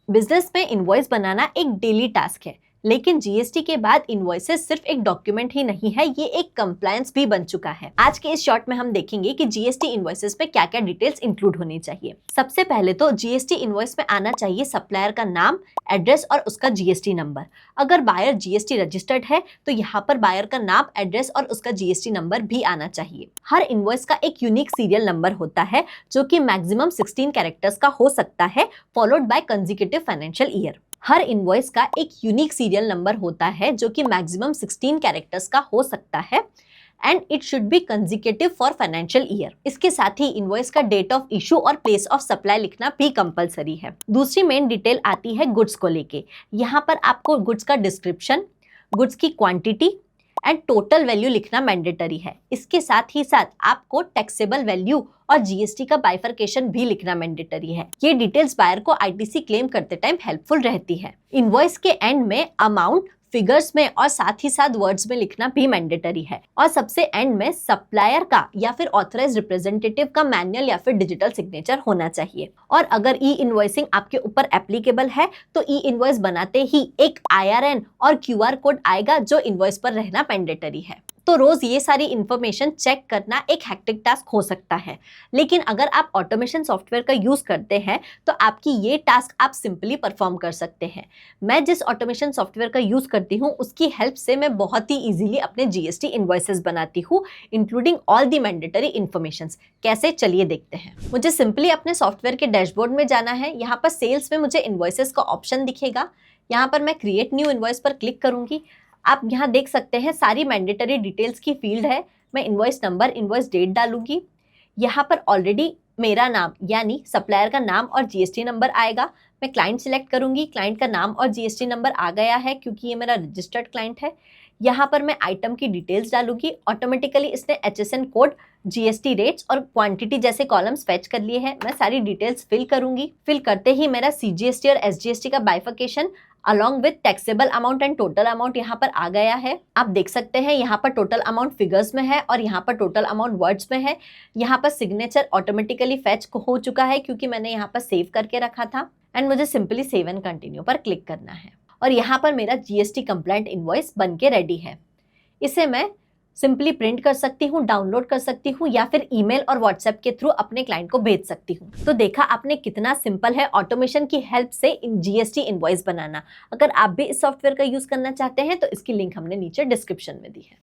Business में invoice बनाना एक daily task है, लेकिन जीएसटी के बाद इनवॉइसेस सिर्फ एक डॉक्यूमेंट ही नहीं है, ये एक कंप्लायंस भी बन चुका है। आज के इस शॉर्ट में हम देखेंगे कि जीएसटी इनवॉइसेस में क्या क्या डिटेल्स इंक्लूड होनी चाहिए। सबसे पहले तो जीएसटी इनवॉइस में आना चाहिए सप्लायर का नाम, एड्रेस और उसका जीएसटी नंबर। अगर बायर जीएसटी रजिस्टर्ड है तो यहाँ पर बायर का नाम, एड्रेस और उसका जीएसटी नंबर भी आना चाहिए। हर इनवॉइस का एक यूनिक सीरियल नंबर होता है जो कि मैक्सिमम 16 कैरेक्टर्स का हो सकता है, followed by consecutive financial year. Her invoice का एक यूनिक सीरियल नंबर होता है जो कि मैक्सिमम 16 कैरेक्टर्स का हो सकता है and it should be consecutive for financial year. इसके साथ ही इनवॉइस का डेट ऑफ इशू और प्लेस ऑफ सप्लाई लिखना भी कंपलसरी है। दूसरी मेन डिटेल आती है गुड्स को लेके। यहाँ पर आपको गुड्स का डिस्क्रिप्शन, गुड्स की क्वांटिटी एंड टोटल वैल्यू लिखना मैंडेटरी है। इसके साथ ही साथ आपको टैक्सेबल वैल्यू और जीएसटी का बाइफरकेशन भी लिखना मैंडेटरी है। ये डिटेल्स बायर को आईटीसी क्लेम करते टाइम हेल्पफुल रहती है। इनवॉइस के एंड में अमाउंट फिगर्स में और साथ ही साथ वर्ड्स में लिखना भी मैंडेटरी है। और सबसे एंड में सप्लायर का या फिर ऑथराइज्ड रिप्रेजेंटेटिव का मैनुअल या फिर डिजिटल सिग्नेचर होना चाहिए। और अगर ई इनवॉइसिंग आपके ऊपर एप्लीकेबल है तो ई इनवॉइस बनाते ही एक IRN और QR कोड आएगा जो इनवॉइस पर रहना मैंडेटरी है। तो रोज ये सारी इंफॉर्मेशन चेक करना एक हेक्टिक टास्क हो सकता है, लेकिन अगर आप ऑटोमेशन सॉफ्टवेयर का यूज करते हैं तो आपकी ये टास्क आप सिंपली परफॉर्म कर सकते हैं। मैं जिस ऑटोमेशन सॉफ्टवेयर का यूज करती हूँ उसकी हेल्प से मैं बहुत ही इजीली अपने जीएसटी इनवॉइसेस बनाती हूँ, including all the mandatory information. कैसे, चलिए देखते हैं। मुझे सिंपली अपने सॉफ्टवेयर के डैशबोर्ड में जाना है। यहाँ पर सेल्स में मुझे इनवॉइसेस का ऑप्शन दिखेगा। यहाँ पर मैं क्रिएट न्यू इनवॉइस पर क्लिक करूंगी। आप यहाँ देख सकते हैं सारी मैंडेटरी डिटेल्स की फील्ड है। मैं इनवॉइस नंबर, इनवॉइस डेट डालूंगी। यहाँ पर ऑलरेडी मेरा नाम यानी सप्लायर का नाम और जीएसटी नंबर आएगा। मैं क्लाइंट सिलेक्ट करूंगी। क्लाइंट का नाम और जीएसटी नंबर आ गया है क्योंकि ये मेरा रजिस्टर्ड क्लाइंट है। यहाँ पर मैं आइटम की डिटेल्स डालूंगी। ऑटोमेटिकली इसने HSN कोड, जीएसटी रेट्स और क्वांटिटी जैसे कॉलम्स फेच कर लिए हैं। मैं सारी डिटेल्स फिल करूंगी। फिल करते ही मेरा CGST और SGST का bifurcation along with taxable amount and total amount यहाँ पर आ गया है। आप देख सकते हैं यहाँ पर टोटल अमाउंट फिगर्स में है और यहाँ पर टोटल अमाउंट वर्ड्स में है। यहाँ पर सिग्नेचर ऑटोमेटिकली फेच हो चुका है क्योंकि मैंने यहाँ पर सेव करके रखा था एंड मुझे सिंपली सेव एंड कंटिन्यू पर क्लिक करना है और यहाँ पर मेरा जीएसटी कंप्लायंट इनवॉइस बन के रेडी है। इसे मैं सिंपली प्रिंट कर सकती हूँ, डाउनलोड कर सकती हूँ या फिर ईमेल और व्हाट्सएप के थ्रू अपने क्लाइंट को भेज सकती हूँ। तो देखा आपने कितना सिंपल है ऑटोमेशन की हेल्प से जीएसटी इनवॉइस बनाना। अगर आप भी इस सॉफ्टवेयर का यूज करना चाहते हैं तो इसकी लिंक हमने नीचे डिस्क्रिप्शन में दी है।